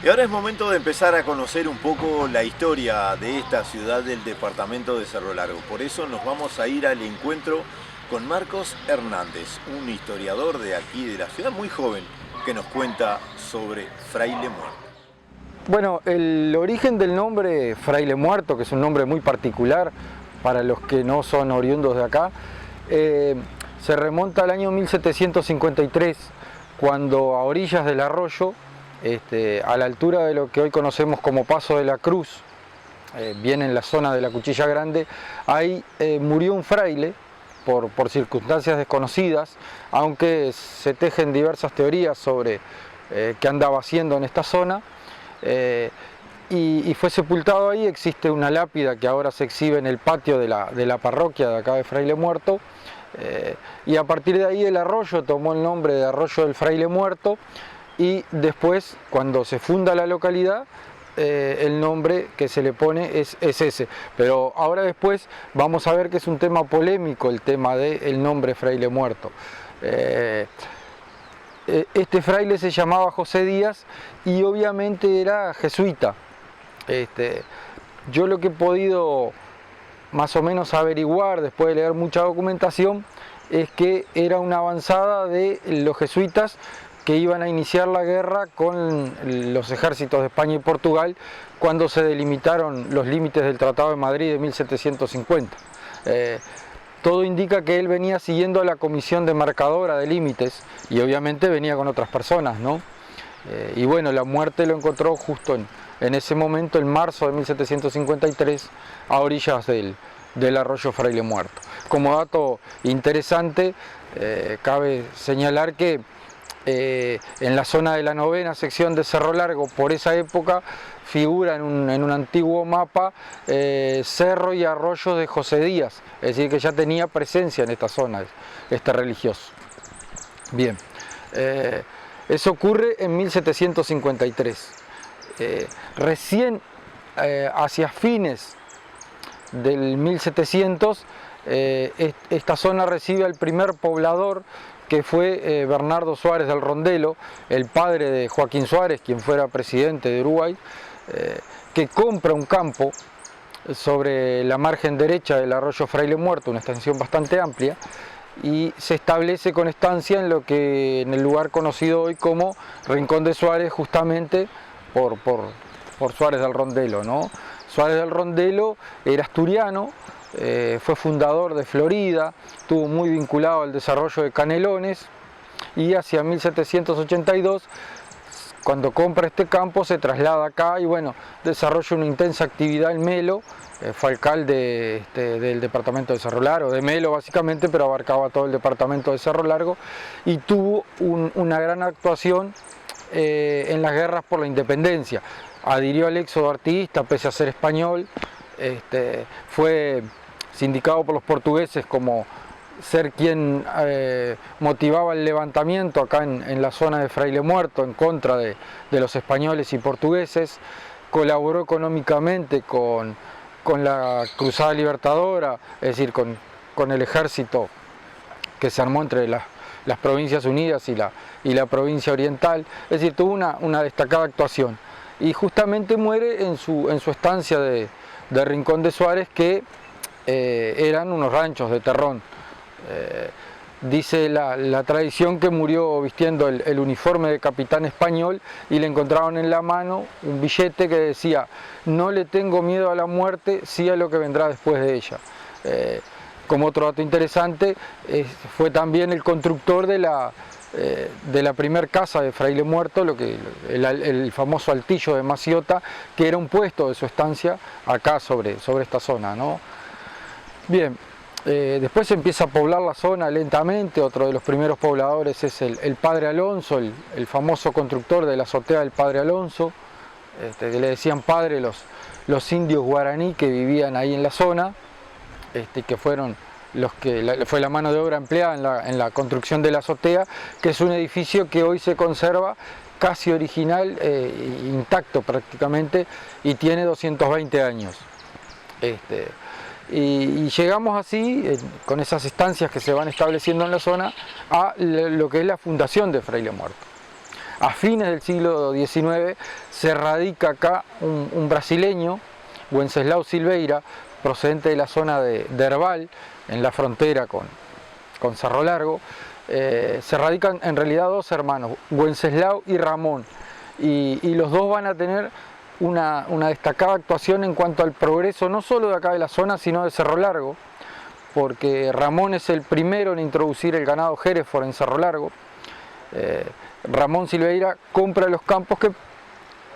Y ahora es momento de empezar a conocer un poco la historia de esta ciudad del departamento de Cerro Largo. Por eso nos vamos a ir al encuentro con Marcos Hernández, un historiador de aquí de la ciudad, muy joven, que nos cuenta sobre Fraile Muerto. Bueno, el origen del nombre Fraile Muerto, que es un nombre muy particular para los que no son oriundos de acá, se remonta al año 1753, cuando a orillas del arroyo, a la altura de lo que hoy conocemos como Paso de la Cruz, bien en la zona de la Cuchilla Grande, ahí murió un fraile por circunstancias desconocidas, aunque se tejen diversas teorías sobre qué andaba haciendo en esta zona. Y fue sepultado ahí. Existe una lápida que ahora se exhibe en el patio de la parroquia de acá de Fraile Muerto, y a partir de ahí el arroyo tomó el nombre de Arroyo del Fraile Muerto, y después, cuando se funda la localidad, el nombre que se le pone es ese. Pero ahora después vamos a ver que es un tema polémico el tema del nombre Fraile Muerto. Este fraile se llamaba José Díaz y obviamente era jesuita. Yo lo que he podido más o menos averiguar después de leer mucha documentación es que era una avanzada de los jesuitas que iban a iniciar la guerra con los ejércitos de España y Portugal cuando se delimitaron los límites del Tratado de Madrid de 1750. Todo indica que él venía siguiendo la comisión demarcadora de límites y obviamente venía con otras personas, ¿no? Y bueno, la muerte lo encontró justo en ese momento, en marzo de 1753, a orillas del arroyo Fraile Muerto. Como dato interesante, cabe señalar que en la zona de la 9ª sección de Cerro Largo, por esa época, figura en un antiguo mapa cerro y arroyo de José Díaz, es decir, que ya tenía presencia en esta zona, este religioso. Bien, eso ocurre en 1753. Recién hacia fines del 1700, esta zona recibe al primer poblador, que fue Bernardo Suárez del Rondelo, el padre de Joaquín Suárez, quien fuera presidente de Uruguay, que compra un campo sobre la margen derecha del arroyo Fraile Muerto, una extensión bastante amplia, y se establece con estancia en el lugar conocido hoy como Rincón de Suárez, justamente por Suárez del Rondelo, ¿no? Suárez del Rondelo era asturiano, fue fundador de Florida, estuvo muy vinculado al desarrollo de Canelones, y hacia 1782, cuando compra este campo, se traslada acá y bueno, desarrolla una intensa actividad en Melo. Fue alcalde del departamento de Cerro Largo, de Melo básicamente, pero abarcaba todo el departamento de Cerro Largo, y tuvo una gran actuación en las guerras por la independencia. Adhirió al éxodo artiguista pese a ser español. Fue sindicado por los portugueses como ser quien motivaba el levantamiento acá en la zona de Fraile Muerto en contra de los españoles y portugueses. Colaboró económicamente con la Cruzada Libertadora, es decir, con el ejército que se armó entre las Provincias Unidas y la provincia oriental. Es decir, tuvo una destacada actuación. Y justamente muere en su estancia de Rincón de Suárez, que eran unos ranchos de terrón. Dice la tradición que murió vistiendo el uniforme de capitán español, y le encontraron en la mano un billete que decía: no le tengo miedo a la muerte, sí a lo que vendrá después de ella. Como otro dato interesante, fue también el constructor de la primer casa de Fraile Muerto, el famoso Altillo de Maciota, que era un puesto de su estancia acá sobre esta zona, ¿no? Bien, después se empieza a poblar la zona lentamente. Otro de los primeros pobladores es el Padre Alonso, el famoso constructor de la azotea del Padre Alonso, que le decían padre los indios guaraní que vivían ahí en la zona, que fueron fue la mano de obra empleada en la construcción de la azotea, que es un edificio que hoy se conserva casi original, intacto prácticamente, y tiene 220 años. Y llegamos así, con esas estancias que se van estableciendo en la zona, a lo que es la fundación de Fraile Muerto. a fines del siglo XIX se radica acá un brasileño, Wenceslao Silveira, procedente de la zona de Herbal, en la frontera con Cerro Largo. Se radican en realidad dos hermanos, Wenceslao y Ramón, y los dos van a tener una destacada actuación en cuanto al progreso no solo de acá de la zona, sino de Cerro Largo, porque Ramón es el primero en introducir el ganado Hereford en Cerro Largo. Ramón Silveira compra los campos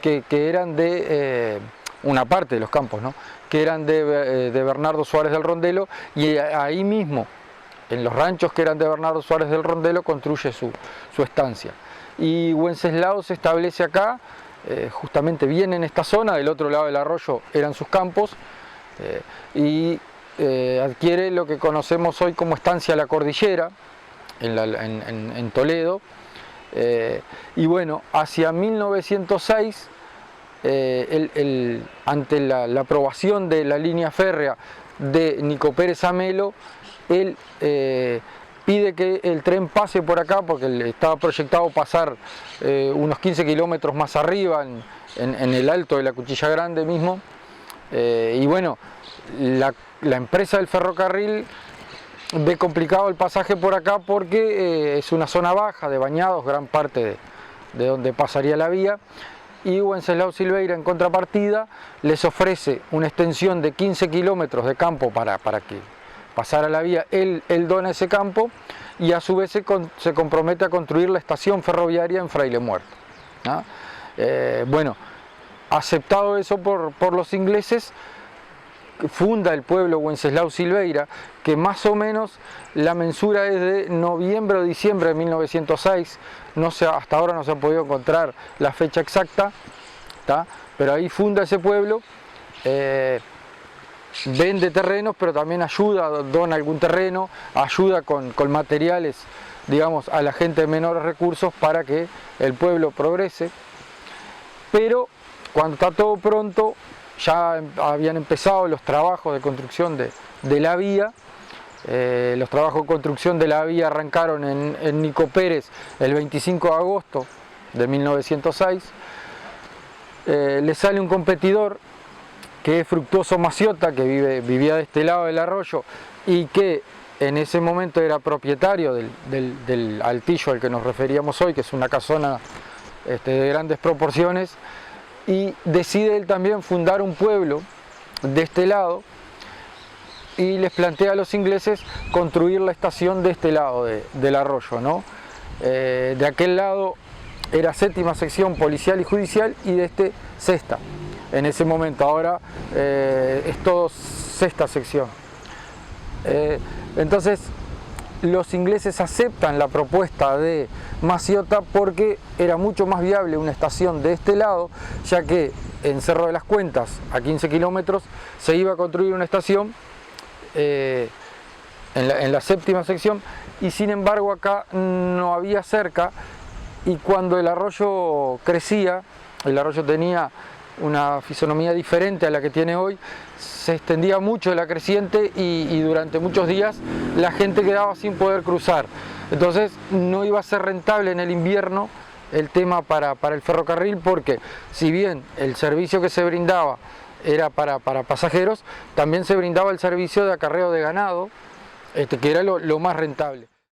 que eran de, una parte de los campos, ¿no?, que eran de Bernardo Suárez del Rondelo, y ahí mismo, en los ranchos que eran de Bernardo Suárez del Rondelo, construye su estancia. Y Wenceslao se establece acá, justamente bien en esta zona, del otro lado del arroyo eran sus campos, y adquiere lo que conocemos hoy como Estancia La Cordillera, en Toledo. Y bueno, hacia 1906, ante la aprobación de la línea férrea de Nico Pérez Amelo, él pide que el tren pase por acá, porque estaba proyectado pasar unos 15 kilómetros más arriba, en el alto de la Cuchilla Grande mismo. Y bueno, la empresa del ferrocarril ve complicado el pasaje por acá porque es una zona baja de bañados, gran parte de donde pasaría la vía, y Wenceslao Silveira, en contrapartida, les ofrece una extensión de 15 kilómetros de campo para que pasara la vía. Él dona ese campo y a su vez se compromete a construir la estación ferroviaria en Fraile Muerto, ¿no? Bueno, aceptado eso por los ingleses, funda el pueblo Wenceslao Silveira, que más o menos la mensura es de noviembre o diciembre de 1906, hasta ahora no se ha podido encontrar la fecha exacta, ¿tá?, pero ahí funda ese pueblo, vende terrenos, pero también ayuda, dona algún terreno, ayuda con materiales, digamos, a la gente de menores recursos para que el pueblo progrese. Pero cuando está todo pronto, ya habían empezado los trabajos de construcción de la vía. Los trabajos de construcción de la vía arrancaron en Nico Pérez el 25 de agosto de 1906. Le sale un competidor que es Fructuoso Maciota, que vivía de este lado del arroyo y que en ese momento era propietario del altillo al que nos referíamos hoy, que es una casona de grandes proporciones, y decide él también fundar un pueblo de este lado y les plantea a los ingleses construir la estación de este lado del arroyo, ¿no? De aquel lado era séptima sección policial y judicial, y de este sexta en ese momento. Ahora es todo sexta sección. Entonces los ingleses aceptan la propuesta de Maciota porque era mucho más viable una estación de este lado, ya que en Cerro de las Cuentas, a 15 kilómetros, se iba a construir una estación en la séptima sección, y sin embargo acá no había cerca, y cuando el arroyo crecía, el arroyo tenía una fisonomía diferente a la que tiene hoy, se extendía mucho la creciente y durante muchos días la gente quedaba sin poder cruzar. Entonces no iba a ser rentable en el invierno el tema para el ferrocarril, porque si bien el servicio que se brindaba era para pasajeros, también se brindaba el servicio de acarreo de ganado, que era lo más rentable.